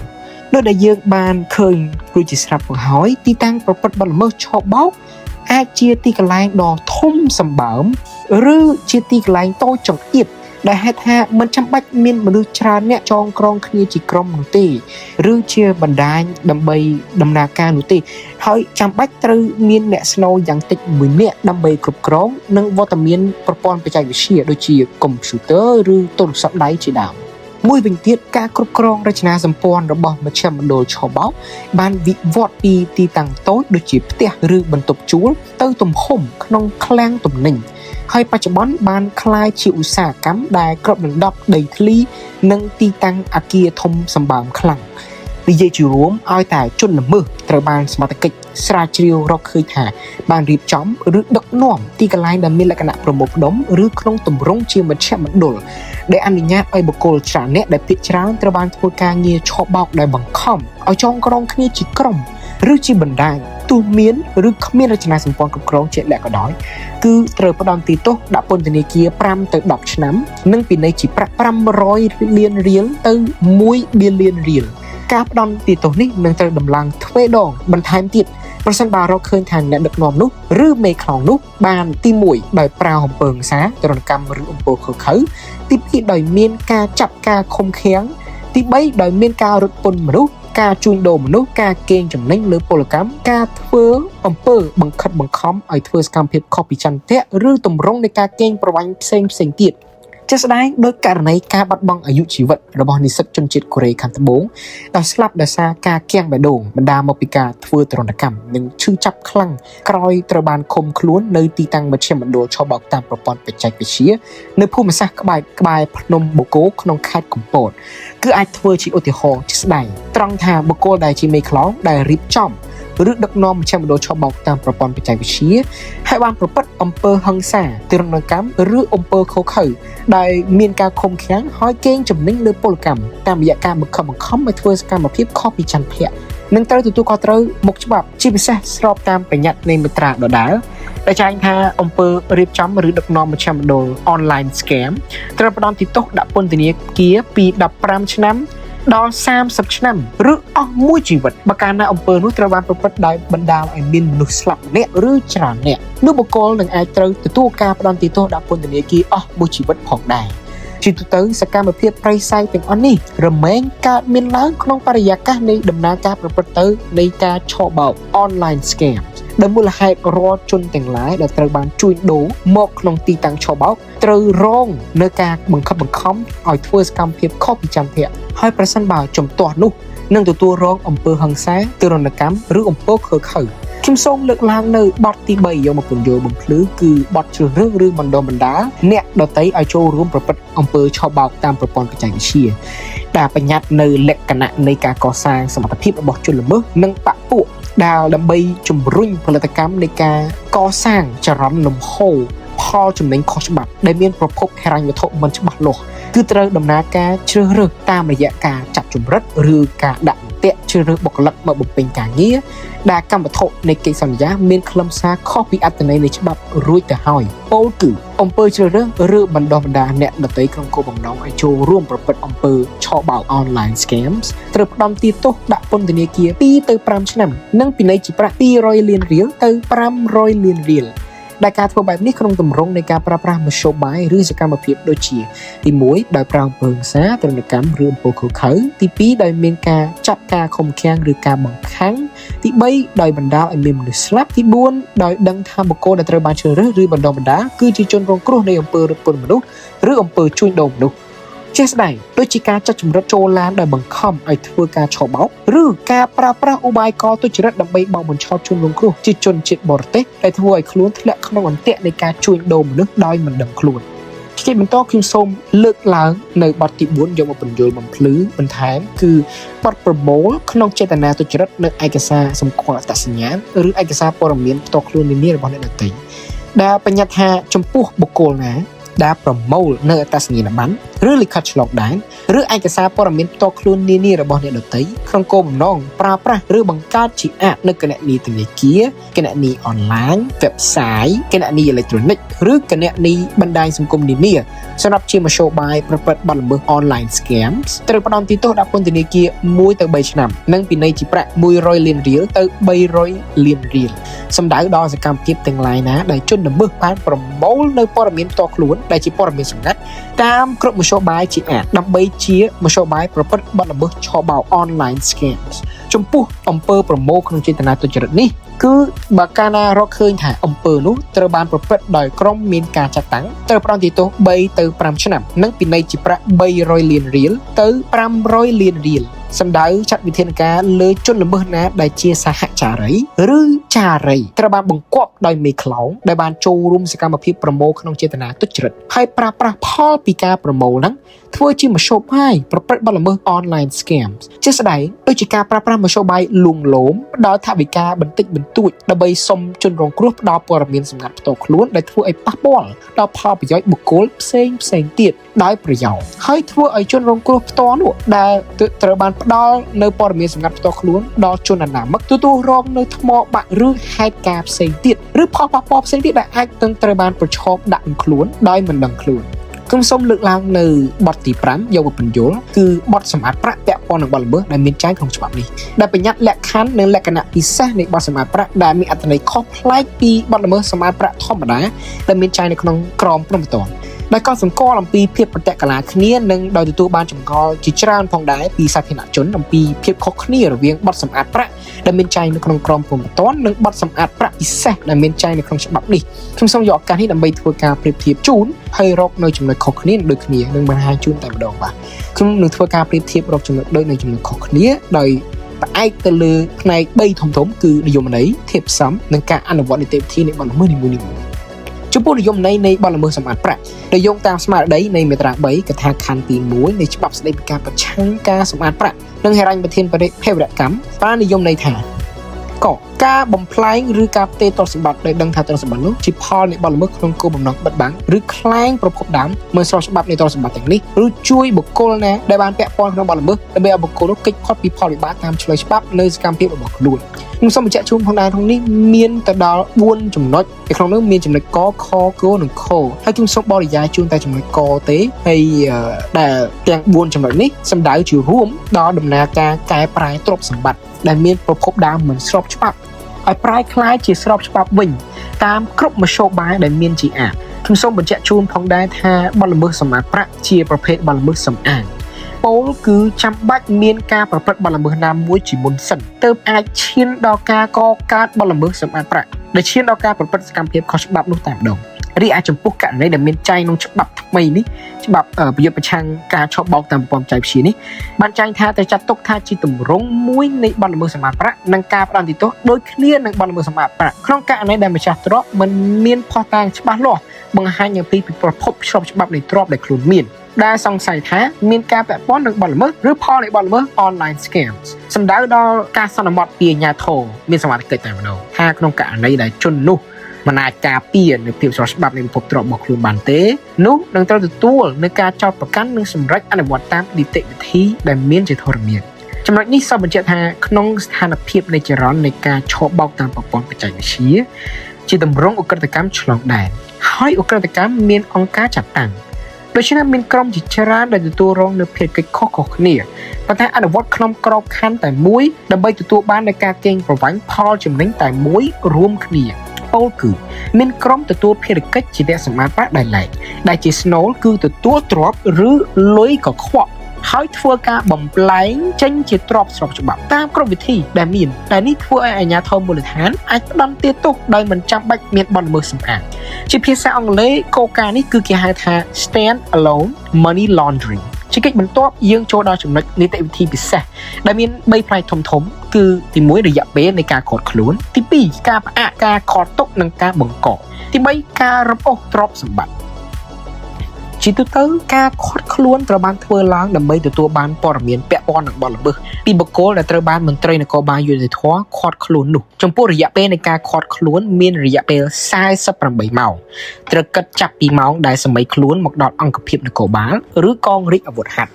ដោយដែលយើងបានឃើញរួចជាស្រាប់មកហើយទីតាំងប្រព្រឹត្តបទល្មើសឆបោកអាចជាទីកន្លែងដ៏ធំសម្បើមឬជាទីកន្លែងតូចចង្អៀតដែលហេតុថាមិនចាំបាច់មានមនុស្សច្រើនអ្នកចងក្រងគ្នាជាក្រុមនោះទេឬជាបណ្ដាញដើម្បីដំណើរការនោះទេហើយចាំបាច់ត្រូវមានអ្នកស្នូលយ៉ាងតិច1នាក់ដើម្បីគ្រប់គ្រងនិងវត្តមានប្រព័ន្ធបច្ចេកវិទ្យាដូចជាកុំព្យូទ័រឬទូរស័ព្ទដៃជាដើម មួយវិញទៀតការគ្រប់គ្រងរចនាសម្ព័ន្ធរបស់មជ្ឈមណ្ឌលឆបោកបានវិវត្តពីទីតាំងតូចដូចជាផ្ទះឬបន្ទប់ជួលទៅទំហំក្នុងឃ្លាំងទំនិញហើយបច្ចុប្បន្នបានក្លាយជាឧស្សាហកម្មដែលគ្របដណ្ដប់ដីធ្លីនិងទីតាំងអគារធំសម្បើមខ្លាំងនិយាយជារួមឲ្យតែជនល្មើសត្រូវបានសមត្ថកិច្ចស្រាវជ្រាវរកឃើញថាបានរៀបចំឬដឹកនាំទីកន្លែងដែលមានលក្ខណៈប្រមូលផ្ដុំឬក្នុងទម្រង់ជាមជ្ឈមណ្ឌលដែលអនុញ្ញាតឲ្យបុគ្គលច្រើនអ្នកដែលភាគច្រើនត្រូវបានធ្វើការងារឆបោកដែលបង្ខំឲ្យចងក្រងគ្នាជាក្រុមឬជាបណ្ដាញទោះមានឬគ្មានរចនាសម្ព័ន្ធគ្រប់គ្រងជាក់លាក់ក៏ដោយគឺត្រូវផ្ដន្ទាទោសដាក់ពន្ធនាគារ5ទៅ10ឆ្នាំនិងពិន័យជាប្រាក់500លានរៀលទៅ1 billionរៀលការផ្ដន្ទាទោសនេះនឹងត្រូវដំឡើងទ្វេដងបន្ថែមទៀតប្រសិនបើរកឃើញថាអ្នកដឹកនាំនោះឬមេខ្លោងនោះបានទី1ដោយប្រើអំពើហិង្សាទរណកម្មឬអំពើឃោរឃៅទី2ដោយមានការចាប់ការឃុំឃាំងទី3ដោយមានការរត់ពន្ធមនុស្សការជួញដូរមនុស្សការកេងចំណេញលើពលកម្មការធ្វើអំពើបង្ខិតបង្ខំឲ្យធ្វើសកម្មភាពខុសពីចន្ទៈឬទម្រង់នៃការកេងប្រវ័ញ្ចផ្សេងទៀតជាស្ដែងដោយករណីការបាត់បង់អាយុជីវិតរបស់និស្សិតជនជាតិកូរ៉េខាងត្បូងដែលស្លាប់ដោយសារការគាំងបេះដូងបណ្ដាលមកពីការធ្វើទរណកម្មនិងឈឺចាប់ខ្លាំងក្រោយត្រូវបានឃុំខ្លួននៅទីតាំងមជ្ឈមណ្ឌលឆបោកតាមប្រព័ន្ធបច្ចេកវិទ្យានៅភូមិសាស្ត្រក្បែរភ្នំបូកូក្នុងខេត្តកំពតគឺអាចធ្វើជាឧទាហរណ៍ជាស្ដែងត្រង់ថាបុគ្គលដែលជាមេខ្លោងដែលរៀបចំឬដឹកនាំមជ្ឈមណ្ឌលឆបោកតាមប្រព័ន្ធបច្ចេកវិទ្យាហើយបានប្រព្រឹត្តអំពើហិង្សាទរណកម្មឬអំពើឃោរឃៅដែលមានការឃុំឃាំងហើយកេងចំណេញលើពលកម្មតាមរយៈការបង្ខំឲ្យធ្វើសកម្មភាពខុសពីចន្ទៈនិងត្រូវទទួលខុសត្រូវមុខច្បាប់ជាពិសេសស្របតាមបញ្ញត្តិនៃមាត្រាដដែលដែលចែងថាអំពើរៀបចំឬដឹកនាំមជ្ឈមណ្ឌល online scam ត្រូវផ្ដន្ទាទោសដាក់ពន្ធនាគារពី15ឆ្នាំដល់30ឆ្នាំឬអស់មួយជីវិតបើកាលណាអំពើនោះត្រូវបានប្រព្រឹត្តដោយបណ្ដាលឲ្យមានមនុស្សស្លាប់ម្នាក់ឬច្រើនអ្នកនោះបុគ្គលនឹងអាចត្រូវទទួលការផ្ដន្ទាទោសដាក់ពន្ធនាគារអស់មួយជីវិតផងដែរជាទូទៅសកម្មភាពប្រៃសៃទាំងអស់នេះរមែងកើតមានឡើងក្នុងបរិយាកាសនៃដំណើរការប្រព្រឹត្តទៅនៃការឆបោក online scam ដែលមូលហេតុរាល់ជនទាំងឡាយដែលត្រូវបានជួញដូរមកក្នុងទីតាំងឆបោកត្រូវរងនៅការបង្ខំឲ្យធ្វើសកម្មភាពខុសពីចន្ទៈហើយប្រសិនបើជំទាស់នោះនឹងទទួលរងអំពើហិង្សាទរណកម្មឬអំពើឃោរឃៅខ្ញុំសូមលើកឡើងនៅបទទី3យកមកពន្យល់បំភ្លឺគឺបទជ្រើសរើសឬបណ្ដុះបណ្ដាលអ្នកដទៃឲ្យចូលរួមប្រព្រឹត្តអំពើឆបោកតាមប្រព័ន្ធបច្ចេកវិទ្យាដែលបញ្ញត្តិនៅលក្ខណៈនៃការកសាងសមត្ថភាពរបស់ជនល្មើសនិងបកពួកដែលដើម្បីជំរុញផលិតកម្មនៃការកសាងចរន្តលំហូរផលចំណេញខុសច្បាប់ដែលមានប្រភពហិរញ្ញវត្ថុមិនច្បាស់លាស់គឺត្រូវដំណើរការជ្រើសរើសតាមរយៈការចាត់ជំរិតឬការដាក់អន្ទាក់ជ្រើសរើសបុគ្គលិកមកបំពេញការងារដែលកម្មវត្ថុនៃកិច្ចសន្យាមានខ្លឹមសារខុសពីអត្ថន័យនៃច្បាប់រួចទៅហើយពោលគឺអំពើជ្រើសរើសឬបណ្ដុះបណ្ដាលអ្នកដទៃក្នុងគោលបំណងឲ្យចូលរួមប្រព្រឹត្តអំពើឆបោក online scams ត្រូវផ្ដន្ទាទោសដាក់ពន្ធនាគារ2ទៅ5ឆ្នាំនិងពិន័យជាប្រាក់200លានរៀលទៅ500លានរៀលដែលការធ្វើបែបនេះក្នុងទម្រង់នៃការប្រើប្រាស់មធ្យោបាយឬសកម្មភាពដូចជាទី1ដោយប្រើអំពើហិង្សាទរណកម្មឬអំពើឃោរឃៅទី2ដោយមានការចាប់ការឃុំឃាំងឬការបង្ខាំងទី3ដោយបណ្ដាលឲ្យមានមនុស្សស្លាប់ទី4ដោយដឹងថាបុគ្គលដែលត្រូវបានជ្រើសរើសឬបណ្ដុះបណ្ដាលគឺជាជនរងគ្រោះនៃអំពើរត់ពន្ធមនុស្សឬអំពើជួញដូរមនុស្សជាស្ដែងដូចជាការចាត់ចម្រិតចូលឡានដោយបង្ខំឲ្យធ្វើការឆបោកឬការប្រើប្រាស់ឧបាយកលទុច្ចរិតដើម្បីបោកបញ្ឆោតជនរងគ្រោះជាជនជាតិបរទេសដែលធ្វើឲ្យខ្លួនធ្លាក់ក្នុងអន្ទាក់នៃការជួញដូរមនុស្សដោយមិនដឹងខ្លួនជាបន្តខ្ញុំសូមលើកឡើងនៅបទទី4យកមកពន្យល់បំភ្លឺបន្ថែមគឺបទប្រមូលក្នុងចេតនាទុច្ចរិតនៅឯកសារសម្គាល់អត្តសញ្ញាណឬឯកសារព័ត៌មានផ្ទាល់ខ្លួននានារបស់អ្នកដទៃដែលបញ្ញត្តិថាចំពោះបុគ្គលណាដែលប្រមូលនៅអត្តសញ្ញាណប័ណ្ណឬលិខិតឆ្លងដែនឬឯកសារព័ត៌មានផ្ទាល់ខ្លួននានារបស់អ្នកដទៃក្នុងគោលបំណងប្រើប្រាស់ឬបង្កើតជាអាចនៅគណនីធនាគារគណនីអនឡាញ website គណនីអេឡិចត្រូនិកឬគណនីបណ្ដាញសង្គមនានាសម្រាប់ជាមធ្យោបាយប្រព្រឹត្តបទល្មើស online scams ត្រូវផ្ដន្ទាទោសដាក់ពន្ធនាគារ1ទៅ3ឆ្នាំនិងពិន័យជាប្រាក់100លានរៀលទៅ300លានរៀលសម្ដៅដល់សកម្មភាពទាំងឡាយណាដែលជនល្មើសបានប្រមូលនៅព័ត៌មានផ្ទាល់ខ្លួនដែលជាព័ត៌មានសម្ងាត់តាមគ្រប់មធ្យោបាយជាអាចដើម្បីជាមធ្យោបាយប្រព្រឹត្តបទល្មើសឆបោក online scams ចំពោះអំពើប្រមូលក្នុងចេតនាទុច្ចរិតនេះ គឺបើកាលណារកឃើញថាអំពើនោះត្រូវបានប្រព្រឹត្តដោយក្រុមមានការចាត់តាំងត្រូវផ្តន្ទាទោស3ទៅ5ឆ្នាំនិងពិន័យជាប្រាក់300លានរៀលទៅ500លានរៀលសម្ដៅចាត់វិធានការលើជនល្មើសណាដែលជាសហចារីឬចារីត្រូវបានបង្គាប់ដោយមេខ្លោងដែលបានចូលរួមសកម្មភាពប្រមូលក្នុងចេតនាទុច្ចរិតហើយប្រើប្រាស់ផលពីការប្រមូលហ្នឹងធ្វើជាមធ្យោបាយប្រព្រឹត្តបទល្មើស online scams ជាស្ដែងដូចជាការប្រើប្រាស់មធ្យោបាយលួងលោមផ្ដល់ថវិកាបន្តិចបន្តួចដើម្បីសុំជនរងគ្រោះផ្ដល់ព័ត៌មានសម្ងាត់ផ្ទាល់ខ្លួនដែលធ្វើឲ្យប៉ះពាល់ដល់ផលប្រយោជន៍បុគ្គលផ្សេងទៀតដោយប្រយោលហើយធ្វើឲ្យជនរងគ្រោះផ្ទាល់នោះដែលត្រូវបានផ្ដល់នៅព័ត៌មានសម្ងាត់ផ្ទាល់ខ្លួនដល់ជនអនាមិកទទួលរងនៅថ្មបាក់ឬហេតុការណ៍ផ្សេងទៀតឬផលប៉ះពាល់ផ្សេងទៀតដែលអាចនឹងត្រូវបានប្រឈមដាក់នឹងខ្លួនដោយមិនដឹងខ្លួនខ្ញុំសូមលើកឡើងនៅបទទី5យកមកបញ្យល់គឺបទសម្អាតប្រាក់ពាក់ព័ន្ធនឹងបទល្មើសដែលមានចែងក្នុងច្បាប់នេះដែលបញ្ញត្តិលក្ខខណ្ឌនិងលក្ខណៈពិសេសនៃបទសម្អាតប្រាក់ដែលមានអត្ថន័យខុសប្លែកពីបទល្មើសសម្អាតប្រាក់ធម្មតាដែលមានចែងនៅក្នុងក្រមព្រហ្មទណ្ឌដោយកត់សម្គាល់អំពីភាពប្រតិកលាគ្នានិងដោយទទួលបានចម្ងល់ជាច្រើនផងដែរពីសាធារណជនអំពីភាពខុសគ្នារវាងបទសម្អាតប្រាក់ដែលមានចែងនៅក្នុងក្រមព្រហ្មទណ្ឌនិងបទសម្អាតប្រាក់ពិសេសដែលមានចែងនៅក្នុងច្បាប់នេះខ្ញុំសូមយកឱកាសនេះដើម្បីធ្វើការប្រៀបធៀបជូនហើយរកនៅចំណុចខុសគ្នាដូចគ្នានិងបង្ហាញជូនតែម្ដងបាទខ្ញុំនឹងធ្វើការប្រៀបធៀបរកចំណុចដូចនៅចំណុចខុសគ្នាដោយផ្អែកទៅលើផ្នែក3ធំៗគឺនិយមន័យធាតុផ្សំនិងការអនុវត្តនីតិវិធីនៃបទល្មើសនីមួយៗចំពោះនិយមន័យនៃបទល្មើសសម្អាតប្រាក់ដែលយោងតាមស្មារតីនៃមាត្រា3កថាខណ្ឌទី1នៃច្បាប់ស្តីពីការប្រឆាំងការសម្អាតប្រាក់និងហិរញ្ញប្បទានភេរវកម្មបាននិយមន័យថាកការបំផ្លែងឬការផ្ទេរទ្រព្យសម្បត្តិដែលដឹងថាទ្រព្យសម្បត្តិនោះជាផលនៃបទល្មើសក្នុងគោលបំណងបិទបាំងឬក្លែងប្រភពដើមមិនស្របច្បាប់នៃទ្រព្យសម្បត្តិទាំងនេះឬជួយបុគ្គលណាដែលបានពាក់ព័ន្ធក្នុងបទល្មើសដើម្បីឲ្យបុគ្គលនោះគេចផុតពីផលវិបាកតាមឆ្លើយច្បាប់នៅសកម្មភាពរបស់ខ្លួនខ្ញុំសូមបញ្ជាក់ជូនផងដែរក្នុងនេះមានទៅដល់4ចំណុចនៅក្នុងនោះមានចំណុចកខគនិងខហើយខ្ញុំសូមបរិយាយជូនតែចំណុចកទេហើយដែលទាំង4ចំណុចនេះសំដៅជារួមដល់ដំណើរការកែប្រែទ្រព្យសម្បត្តិដែលមានប្រភពដើមមិនស្របច្បាប់ឲ្យប្រែក្លាយជាស្របច្បាប់វិញតាមគ្រប់មធ្យោបាយដែលមានជាអាចខ្ញុំសូមបញ្ជាក់ជូនផងដែរថាបទល្មើសសម្អាតប្រាក់ជាប្រភេទបទល្មើសសំអាងពោលគឺចាំបាច់មានការប្រព្រឹត្តបទល្មើសណាមួយជាមុនសិនទើបអាចឈានដល់ការកកើតបទល្មើសសម្អាតប្រាក់ដែលឈានដល់ការប្រព្រឹត្តសកម្មភាពខុសច្បាប់នោះតែម្ដងរីឯចំពោះករណីដែលមានចែងក្នុងច្បាប់ថ្មីនេះច្បាប់ប្រយុទ្ធប្រឆាំងការឆបោកតាមប្រព័ន្ធបច្ចេកវិទ្យានេះបានចែងថាត្រូវចាត់ទុកថាជាទម្រង់មួយនៃបទល្មើសសម្អាតប្រាក់និងការផ្ដន្ទាទោសដូចគ្នានឹងបទល្មើសសម្អាតប្រាក់ក្នុងករណីដែលម្ចាស់ទ្រព្យមិនមានភស្តុតាងច្បាស់លាស់បង្ហាញអំពីប្រភពស្របច្បាប់នៃទ្រព្យដែលខ្លួនមានដែលសង្ស័យថាមានការពាក់ព័ន្ធនឹងបទល្មើសឬផលនៃបទល្មើស online scams សំដៅដល់ការសន្មត់ពីអាជ្ញាធរមានសមត្ថកិច្ចតែម្ដងថាក្នុងករណីដែលជននោះមិនអាចការពារនៅភាពស្របច្បាប់នៃប្រភពទ្រព្យរបស់ខ្លួនបានទេនោះនឹងត្រូវទទួលនឹងការចោទប្រកាន់និងសម្រេចអនុវត្តតាមនីតិវិធីដែលមានជាធរមានចំណុចនេះសូមបញ្ជាក់ថាក្នុងស្ថានភាពនៃចរន្តនៃការឆបោកតាមប្រព័ន្ធបច្ចេកវិទ្យាជាទម្រង់ឧក្រិដ្ឋកម្មឆ្លងដែនហើយឧក្រិដ្ឋកម្មមានអង្គការចាត់តាំងដូច្នេះមានក្រុមជាច្រើនដែលទទួលរងនូវភារកិច្ចខុសៗគ្នាប៉ុន្តែអនុវត្តក្នុងក្របខ័ណ្ឌតែមួយដើម្បីទទួលបាននូវការកេងប្រវ័ញ្ចផលចំណេញតែមួយរួមគ្នាពោលគឺមានក្រុមទទួលភារកិច្ចជាអ្នកសម្អាតប្រាក់ដែលឡែកដែលជាស្នូលគឺទទួលទ្រព្យឬលុយកខ្វក់ហើយធ្វើការបំប្លែងចេញជាទ្រព្យស្របច្បាប់តាមគ្រប់វិធីដែលមានតែនេះធ្វើឲ្យអាជ្ញាធរមូលដ្ឋានអាចផ្ដន្ទាទោសដោយមិនចាំបាច់មានបទល្មើសសម្អាតជាភាសាអង់គ្លេសគោលការណ៍នេះគឺគេហៅថា stand alone money laundering ជាកិច្ចបន្ទាប់យើងចូលដល់ចំណុចនីតិវិធីពិសេសដែលមាន3ផ្នែកធំៗគឺទី1រយៈពេលនៃការឃាត់ខ្លួនទី2ការផ្អាកការខកទុកនិងការបង្កទី3ការរំអូសទ្រព្យសម្បត្តិជាទូទៅការឃាត់ខ្លួនត្រូវបានធ្វើឡើងដើម្បីទទួលបានព័ត៌មានពាក់ព័ន្ធនឹងបទល្មើសពីបុគ្គលដែលត្រូវបានមន្ត្រីនគរបាលយុត្តិធម៌ឃាត់ខ្លួននោះចំពោះរយៈពេលនៃការឃាត់ខ្លួនមានរយៈពេល48ម៉ោងត្រូវគិតចាប់ពីម៉ោងដែលសម័យខ្លួនមកដល់អង្គភាពនគរបាលឬកងរាជអាវុធហត្ថ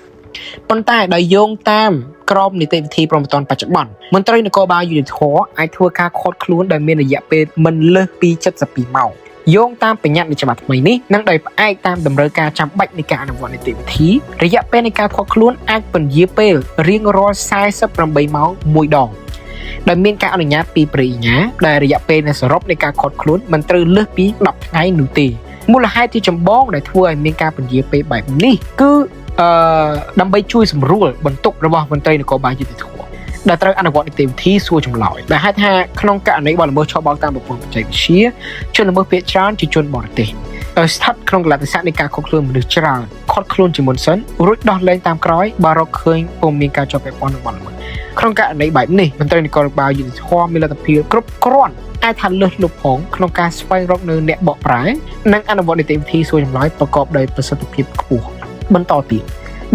ប៉ុន្តែដោយយោងតាមក្រមនីតិវិធីព្រហ្មទណ្ឌបច្ចុប្បន្នមន្ត្រីនគរបាលយុត្តិធម៌អាចធ្វើការឃាត់ខ្លួនដែលមានរយៈពេលមិនលើសពី72ម៉ោងយោងតាមបញ្ញត្តិនៃច្បាប់ថ្មីនេះនិងដោយផ្អែកតាមតម្រូវការចាំបាច់នៃការអនុវត្តនីតិវិធីរយៈពេលនៃការឃាត់ខ្លួនអាចពន្យាពេលរៀងរាល់48ម៉ោងមួយដងដោយមានការអនុញ្ញាតពីព្រះអាជ្ញាដែលរយៈពេលនៃសរុបនៃការឃាត់ខ្លួនមិនត្រូវលើសពី10ថ្ងៃនោះទេមូលហេតុទីចម្បងដែលធ្វើឲ្យមានការពន្យាពេលបែបនេះគឺដើម្បីជួយសម្រួលបន្ទុករបស់មន្ត្រីនគរបាលយុត្តិធម៌ ដែលត្រូវអនុវត្តនីតិវិធីសួរចម្លើយដែលហៅថាក្នុងករណីបទល្មើសឆបោកតាមប្រព័ន្ធបច្ចេកវិទ្យាជនល្មើសភាគច្រើនជាជនបរទេសដោយស្ថិតក្នុងកលៈទេសៈនៃការខកខ្លួនមនុស្សច្រើនខត់ខ្លួនជាមុនសិនរួចដោះលែងតាមក្រោយបើរកឃើញពុំមានការជាប់ពាក់ព័ន្ធនឹងបទល្មើសក្នុងករណីបែបនេះមន្ត្រីនគរបាលយុតិធម៌មានលទ្ធភាពគ្រប់គ្រាន់អាចថាលើសលប់ផងក្នុងការស្វែងរកនៅអ្នកបកប្រែនិងអនុវត្តនីតិវិធីសួរចម្លើយប្រកបដោយប្រសិទ្ធភាពខ្ពស់បន្តទៀត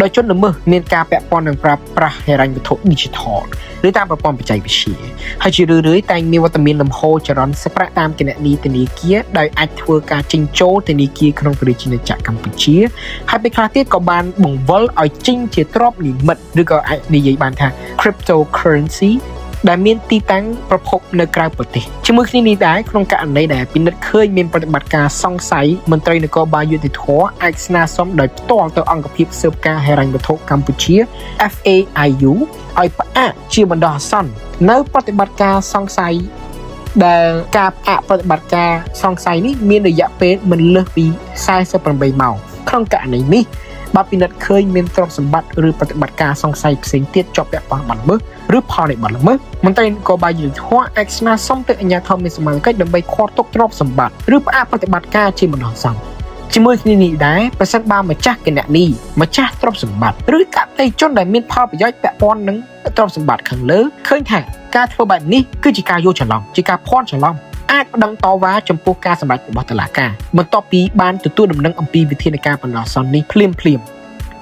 ដោយជនល្មើសមានការពាក់ព័ន្ធនឹងប្រើប្រាស់ហិរញ្ញវត្ថុ Digital ឬតាមប្រព័ន្ធបច្ចេកវិទ្យាហើយជារឿយៗតែងមានវត្តមានលំហូរចរន្តសាច់ប្រាក់តាមគណនីធនាគារដោយអាចធ្វើការចេញចូលធនាគារក្នុងប្រជាជាតិកម្ពុជាហើយពេលខ្លះទៀតក៏បានបង្វិលឲ្យចេញជាទ្រព្យនិម្មិតឬក៏អាចនិយាយបានថា cryptocurrency ដែលមានទីតាំងប្រភពនៅក្រៅប្រទេសជាមួយគ្នានេះដែរក្នុងករណីដែលពិនិត្យឃើញមានប្រតិបត្តិការសង្ស័យមន្ត្រីនគរបាលយុតិធធម៌អាចស្នើសុំដោយផ្ទាល់ទៅអង្គភាពស៊ើបការហិរញ្ញវត្ថុកម្ពុជា FAIU ឲ្យផ្អាកជាបណ្ដោះអាសន្ននៅប្រតិបត្តិការសង្ស័យដែលការផ្អាកប្រតិបត្តិការសង្ស័យនេះមានរយៈពេលមិនលើសពី48ម៉ោងក្នុងករណីនេះបើពិនិត្យឃើញមានទ្រព្យសម្បត្តិឬប្រតិបត្តិការសង្ស័យផ្សេងទៀតជាប់ពាក់ព័ន្ធបទល្មើសឬផលនៃបទល្មើសមន្ត្រីនគរបាលយុតិធធម៌អាចស្នើសុំទៅអាជ្ញាធរមានសមត្ថកិច្ចដើម្បីឃាត់ទុកទ្រព្យសម្បត្តិឬផ្អាកប្រតិបត្តិការជាបណ្ដោះអាសន្នជាមួយគ្នានេះដែរប្រសិនបើម្ចាស់គណនីម្ចាស់ទ្រព្យសម្បត្តិឬអតិថិជនដែលមានផលប្រយោជន៍ពាក់ព័ន្ធនឹងទ្រព្យសម្បត្តិខាងលើឃើញថាការធ្វើបែបនេះគឺជាការយល់ច្រឡំជាការភ័ន្តច្រឡំអាចប្តឹងតវ៉ាចំពោះការសម្រេចរបស់តុលាការបន្ទាប់ពីបានទទួលដំណឹងអំពីវិធានការបណ្ដោះអាសន្ននេះភ្លាម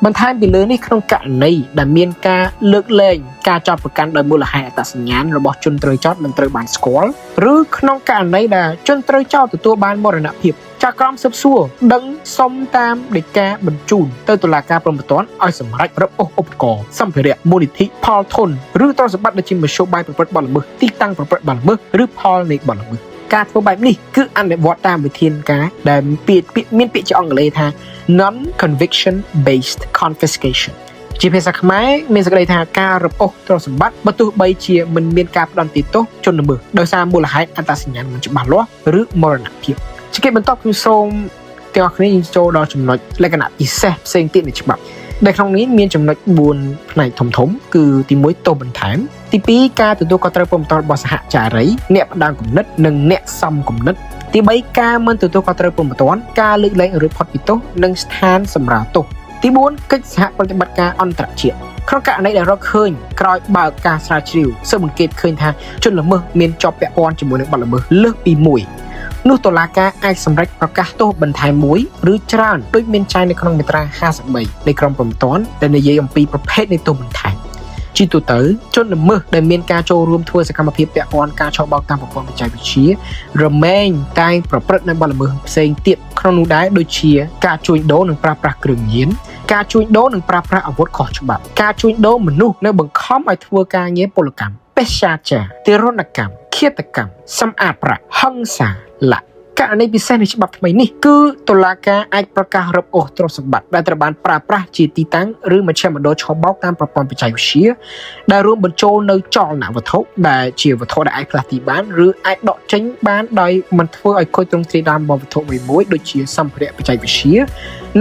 បន្ថែមពីលើនេះក្នុងករណីដែលមានការលើកលែងការចោទប្រកាន់ដោយមូលហេតុអត្តសញ្ញាណរបស់ជនត្រូវចោទមិនត្រូវបានស្គាល់ឬក្នុងករណីដែលជនត្រូវចោទទទួលបានមរណភាពចៅក្រមស៊ើបសួរដឹងសុំតាមដីកាបញ្ជូនទៅតុលាការព្រហ្មទណ្ឌឲ្យសម្រេចរឹបអូសឧបករណ៍សម្ភារៈមូលនិធិផលធនឬទ្រព្យសម្បត្តិដែលជាមធ្យោបាយប្រព្រឹត្តបទល្មើសទីតាំងប្រព្រឹត្តបទល្មើសឬផលនៃបទល្មើសការធ្វើបែបនេះគឺអនុវត្តតាមវិធានការដែលមានពាក្យជាអង់គ្លេសថា non conviction based confiscation ជាភាសាខ្មែរមានសេចក្តីថាការរឹបអូសទ្រព្យសម្បត្តិបើទោះបីជាមិនមានការផ្ដន្ទាទោសជនល្មើសដោយសារមូលហេតុអត្តសញ្ញាណមិនច្បាស់លាស់ឬមរណភាពជាគេបន្តគឺសូមទាំងអស់គ្នាចូលដល់ចំណុចលក្ខណៈពិសេសផ្សេងទៀតនៃច្បាប់ដែលក្នុងនេះមានចំណុច4ផ្នែកធំៗគឺទី1ទោសបន្ថែមទី2ការទទួលខុសត្រូវព្រមទាំងរបស់សហចារីអ្នកផ្ដល់គំនិតនិងអ្នកសំគំនិតទី3ការមិនទទួលខុសត្រូវព្រមទាំងការលើកលែងរួចផុតពីទោសនិងស្ថានសម្រាលទោសទី4កិច្ចសហប្រតិបត្តិការអន្តរជាតិក្នុងករណីដែលរកឃើញក្រោយបើកការស្រាវជ្រាវស៊ើបអង្កេតឃើញថាជនល្មើសមានជាប់ពាក់ព័ន្ធជាមួយនឹងបទល្មើសលើសពី1នោះតុលាការអាចសម្រេចប្រកាសទោសបន្ថែមមួយឬច្រើនដូចមានចែងនៅក្នុងមាត្រា53នៃក្រមព្រហ្មទណ្ឌដែលនិយាយអំពីប្រភេទនៃទោសបន្ថែមជាទូទៅជនល្មើសដែលមានការចូលរួមធ្វើសកម្មភាពពាក់ព័ន្ធការឆបោកតាមប្រព័ន្ធបច្ចេកវិទ្យារមែងតែងប្រព្រឹត្តនៅបទល្មើសផ្សេងទៀតក្នុងនោះដែរដូចជាការជួញដូរនិងប្រើប្រាស់គ្រឿងញៀនការជួញដូរនិងប្រើប្រាស់អាវុធខុសច្បាប់ការជួញដូរមនុស្សនៅបង្ខំឲ្យធ្វើការងារពលកម្មបេសកចារទារុណកម្មឃាតកម្មសម្អាតប្រាក់ហិង្សាលក្ខករណីពិសេសនៃច្បាប់ថ្មីនេះគឺតុលាការអាចប្រកាសរឹបអូសទ្រព្យសម្បត្តិដែលត្រូវបានប្រើប្រាស់ជាទីតាំងឬមជ្ឈមណ្ឌលឆបោកតាមប្រព័ន្ធបច្ចេកវិទ្យាដែលរួមបញ្ចូលនៅចលនាវត្ថុដែលជាវត្ថុដែលអាចផ្លាស់ទីបានឬអាចដកចេញបានដោយមិនធ្វើឲ្យខូចទ្រង់ទ្រាយដើមរបស់វត្ថុមួយដូចជាសម្ភារៈបច្ចេកវិទ្យា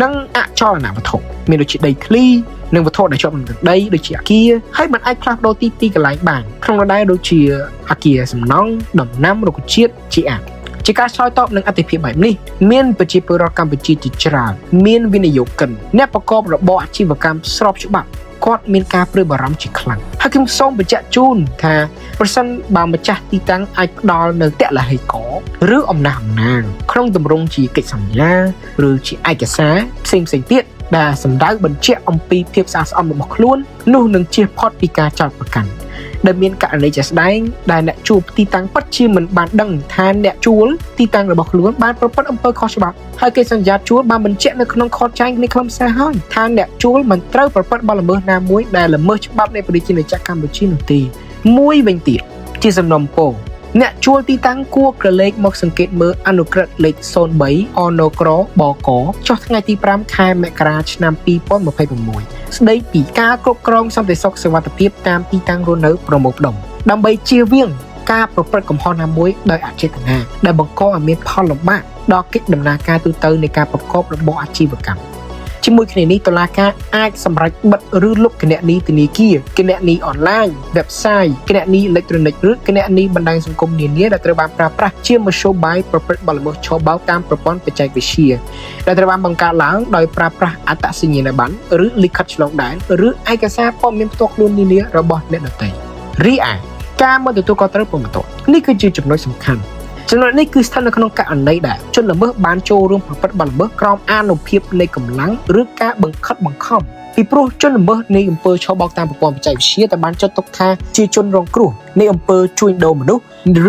និងអចលនវត្ថុមានដូចជាដីធ្លីនិងវត្ថុដែលជាប់នឹងទឹកដីដូចជាអគារហើយមិនអាចផ្លាស់ប្ដូរទីកន្លែងបានក្នុងនោះដែរដូចជាអគារសំណង់ដំណាំរុក្ខជាតិជាអាជាការឆ្លើយតបនឹងអតិភិបបែបនេះមានប្រជាពលរដ្ឋកម្ពុជាជាច្រើនមានវិនិយោគិនអ្នកប្រកបរបរអាជីវកម្មស្របច្បាប់គាត់មានការព្រួយបារម្ភជាខ្លាំងហើយខ្ញុំសូមបញ្ជាក់ជូនថាប្រសិនបើម្ចាស់ទីតាំងអាចផ្ដល់នៅតលហេកឬអំណះអំណាងក្នុងទម្រង់ជាកិច្ចសន្យាឬជាឯកសារផ្សេងទៀតដែលសម្ដៅបញ្ជាក់អំពីភាពស្អាតស្អំរបស់ខ្លួននោះនឹងជៀសផុតពីការចោទប្រកាន់ដែលមានករណីជាក់ស្ដែងដែលអ្នកជួលទីតាំងពិតជាមិនបានដឹងថាអ្នកជួលទីតាំងរបស់ខ្លួនបានប្រព្រឹត្តអំពើខុសច្បាប់ហើយគេសន្យាជួលបានបញ្ជាក់នៅក្នុងខតចែងនៃខ្លឹមសារហើយថាអ្នកជួលមិនត្រូវប្រព្រឹត្តបទល្មើសណាមួយដែលល្មើសច្បាប់នៃប្រជាជាតិកម្ពុជានោះទេមួយវិញទៀតជាសំណុំពរអ្នកជួលទីតាំងគួរក្រឡេកមកសង្កេតមើលអនុក្រឹត្យលេខ03អនក្របកចុះថ្ងៃទី5ខែមករាឆ្នាំ2026ស្ដីពីការគ្រប់គ្រងសន្តិសុខសុវត្ថិភាពតាមទីតាំងរស់នៅប្រមូលផ្ដុំដើម្បីជៀសវាងការប្រព្រឹត្តកំហុសណាមួយដោយអចេតនាដែលបង្កឲ្យមានផលលំបាកដល់កិច្ចដំណើរការទូទៅនៃការប្រកបរបរអាជីវកម្ម ជាមួយគ្នានេះតុលាការអាចសម្រេចបិទឬលុបគណនីធនាគារគណនីអនឡាញ website គណនីអេឡិចត្រូនិកឬគណនីបណ្ដាញសង្គមនានាដែលត្រូវបានប្រើប្រាស់ជាមធ្យោបាយប្រព្រឹត្តបទល្មើសឆបោកតាមប្រព័ន្ធបច្ចេកវិទ្យាដែលត្រូវបានបង្កើតឡើងដោយប្រើប្រាស់អត្តសញ្ញាណប័ណ្ណឬលិខិតឆ្លងដែនឬឯកសារព័ត៌មានផ្ទាល់ខ្លួននានារបស់អ្នកដទៃរីឯការមិនទទួលខុសត្រូវបន្ទាប់នេះគឺជាចំណុចសំខាន់ចំណុចនេះគឺស្ថិតនៅក្នុងករណីដែលជនល្មើសបានចូលរួមប្រព្រឹត្តបទល្មើសក្រោមអានុភាពនៃកម្លាំងឬការបង្ខិតបង្ខំពីព្រោះជនល្មើសនៃអំពើឆបោកតាមប្រព័ន្ធបច្ចេកវិទ្យាតែបានចាត់ទុកថាជាជនរងគ្រោះនៃអំពើជួញដូរមនុស្ស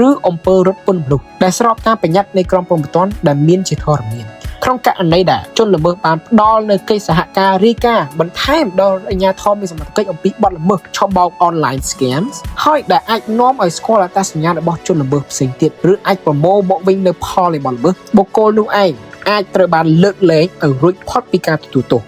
ឬអំពើរត់ពន្ធមនុស្សដែលស្របតាមបញ្ញត្តិនៃក្រមព្រហ្មទណ្ឌដែលមានជាធរមានក្នុងករណីដែលជនល្មើសបានផ្ដល់នៅកិច្ចសហការរាយការណ៍បន្ថែមដល់អាជ្ញាធរមានសមត្ថកិច្ចអំពីបទល្មើសឆបោក online scams ហើយដែលអាចនាំឲ្យស្គាល់អត្តសញ្ញាណរបស់ជនល្មើសផ្សេងទៀតឬអាចប្រមូលមកវិញនៅផលនៃបទល្មើសបុគ្គលនោះឯងអាចត្រូវបានលើកលែងឲ្យរួចផុតពីការទទួលទោស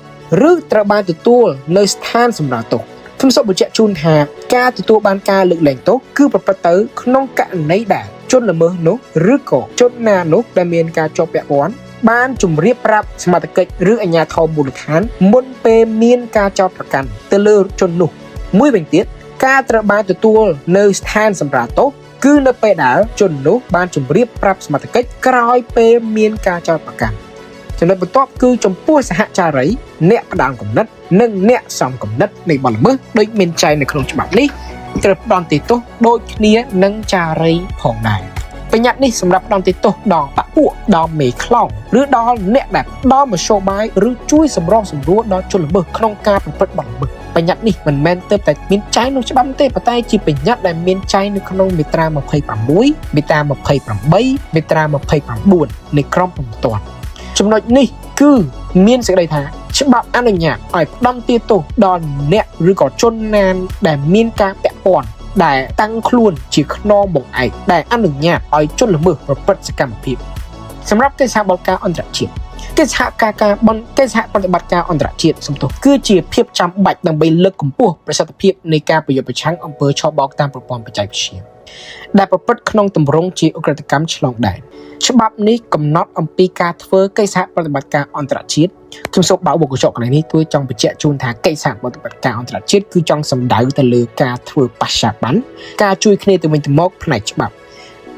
ឬត្រូវបានទទួលនៅស្ថានសម្រាលទោសខ្ញុំសូមបញ្ជាក់ជូនថាការទទួលបានការលើកលែងទោសគឺប្រព្រឹត្តទៅក្នុងករណីដែលជនល្មើសនោះឬក៏ជនណានោះដែលមានការជាប់ពាក់ព័ន្ធបានជម្រាបប្រាប់សមត្ថកិច្ចឬអាជ្ញាធរមូលដ្ឋានមុនពេលមានការចោទប្រកាន់ទៅលើជននោះមួយវិញទៀតការត្រូវបានទទួលនៅស្ថានសម្រាលទោសគឺនៅពេលដែលជននោះបានជម្រាបប្រាប់សមត្ថកិច្ចក្រោយពេលមានការចោទប្រកាន់ចំណុចបន្ទាប់គឺចំពោះសហចារីអ្នកផ្ដាំគំនិតនិងអ្នកសំគំនិតនៃបទល្មើសដូចមានចែងនៅក្នុងច្បាប់នេះត្រូវផ្ដន្ទាទោសដូចគ្នានឹងចារីផងដែរបញ្ញត្តិនេះសម្រាប់ផ្ដន្ទាទោសដល់បពួកដល់មេខ្លោងឬដល់អ្នកដែលផ្ដល់មធ្យោបាយឬជួយសម្របសម្រួលដល់ជនល្មើសក្នុងការប្រព្រឹត្តបទល្មើសបញ្ញត្តិនេះមិនមែនទើបតែមានចែងក្នុងច្បាប់ទេប៉ុន្តែជាបញ្ញត្តិដែលមានចែងនៅក្នុងមាត្រា26មាត្រា28មាត្រា29នៃក្រមព្រហ្មទណ្ឌចំណុចនេះគឺមានសេចក្តីថាច្បាប់អនុញ្ញាតឲ្យផ្ដន្ទាទោសដល់អ្នកឬក៏ជនណាដែលមានការពាក់ព័ន្ធដែលតាំងខ្លួនជាខ្នងបង្អែកដែលអនុញ្ញាតឲ្យជនល្មើសប្រព្រឹត្តសកម្មភាពសម្រាប់កិច្ចសហប្រតិបត្តិការអន្តរជាតិកិច្ចសហប្រតិបត្តិការអន្តរជាតិសំទោសគឺជាភាពចាំបាច់ដើម្បីលើកកម្ពស់ប្រសិទ្ធភាពនៃការប្រយុទ្ធប្រឆាំងអំពើឆបោកតាមប្រព័ន្ធបច្ចេកវិទ្យាដែលប្រព្រឹត្តក្នុងទម្រង់ជាឧក្រិដ្ឋកម្មឆ្លងដែនច្បាប់នេះកំណត់អំពីការធ្វើកិច្ចសហប្រតិបត្តិការអន្តរជាតិខ្ញុំសូមបើកមុខកញ្ចក់កន្លែងនេះទួយចង់បញ្ជាក់ជូនថាកិច្ចសហប្រតិបត្តិការអន្តរជាតិគឺចង់សំដៅទៅលើការធ្វើបច្ចាប័នការជួយគ្នាទៅវិញទៅមកផ្នែកច្បាប់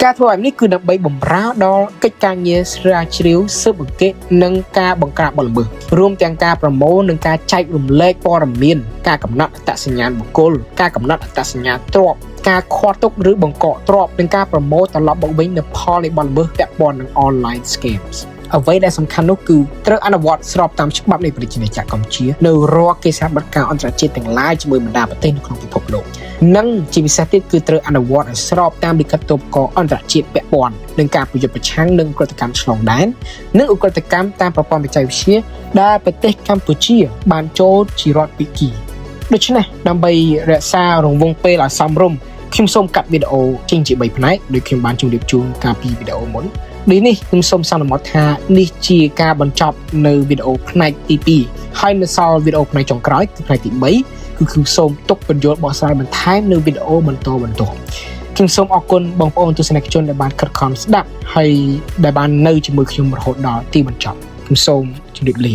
ការធ្វើបែបនេះគឺដើម្បីបម្រើដល់កិច្ចការងារស្រាវជ្រាវស៊ើបអង្កេតនិងការបង្ក្រាបបទល្មើសរួមទាំងការប្រមូលនិងការចែករំលែកព័ត៌មានការកំណត់អត្តសញ្ញាណបុគ្គលការកំណត់អត្តសញ្ញាណទ្រព្យការឃាត់ទុកឬបង្កកទ្រព្យនិងការប្រមូលត្រឡប់មកវិញនៅផលនៃបទល្មើសពាក់ព័ន្ធនឹង online scams អ្វីដែលសំខាន់នោះគឺត្រូវអនុវត្តស្របតាមច្បាប់នៃប្រជាជាតិកម្ពុជានៅរាល់កិច្ចសហប្រតិបត្តិការអន្តរជាតិទាំងឡាយជាមួយបណ្ដាប្រទេសនៅក្នុងពិភពលោកនិងជាពិសេសទៀតគឺត្រូវអនុវត្តឲ្យស្របតាមលិខិតទប់កអន្តរជាតិពាក់ព័ន្ធនឹងការប្រយុទ្ធប្រឆាំងនឹងឧក្រិដ្ឋកម្មឆ្លងដែននិងឧក្រិដ្ឋកម្មតាមប្រព័ន្ធបច្ចេកវិទ្យាដែលប្រទេសកម្ពុជាបានចូលជារដ្ឋភាគីដូច្នេះដើម្បីរក្សារង្វង់ពេលឲ្យសមរម្យខ្ញុំសូមកាត់វីដេអូចេញជា3ផ្នែកដោយខ្ញុំបានជម្រាបជូនកាលពីវីដេអូមុនដូចនេះខ្ញុំសូមសន្មតថានេះជាការបញ្ចប់នៅវីដេអូផ្នែកទី2ហើយនៅសល់វីដេអូផ្នែកចុងក្រោយគឺផ្នែកទី3គឺខ្ញុំសូមទុកបញ្យល់បកស្រាយបន្ថែមនៅវីដេអូបន្តខ្ញុំសូមអរគុណបងប្អូនទស្សនិកជនដែលបានខិតខំស្ដាប់ហើយដែលបាននៅជាមួយខ្ញុំរហូតដល់ទីបញ្ចប់ខ្ញុំសូមជម្រាបលា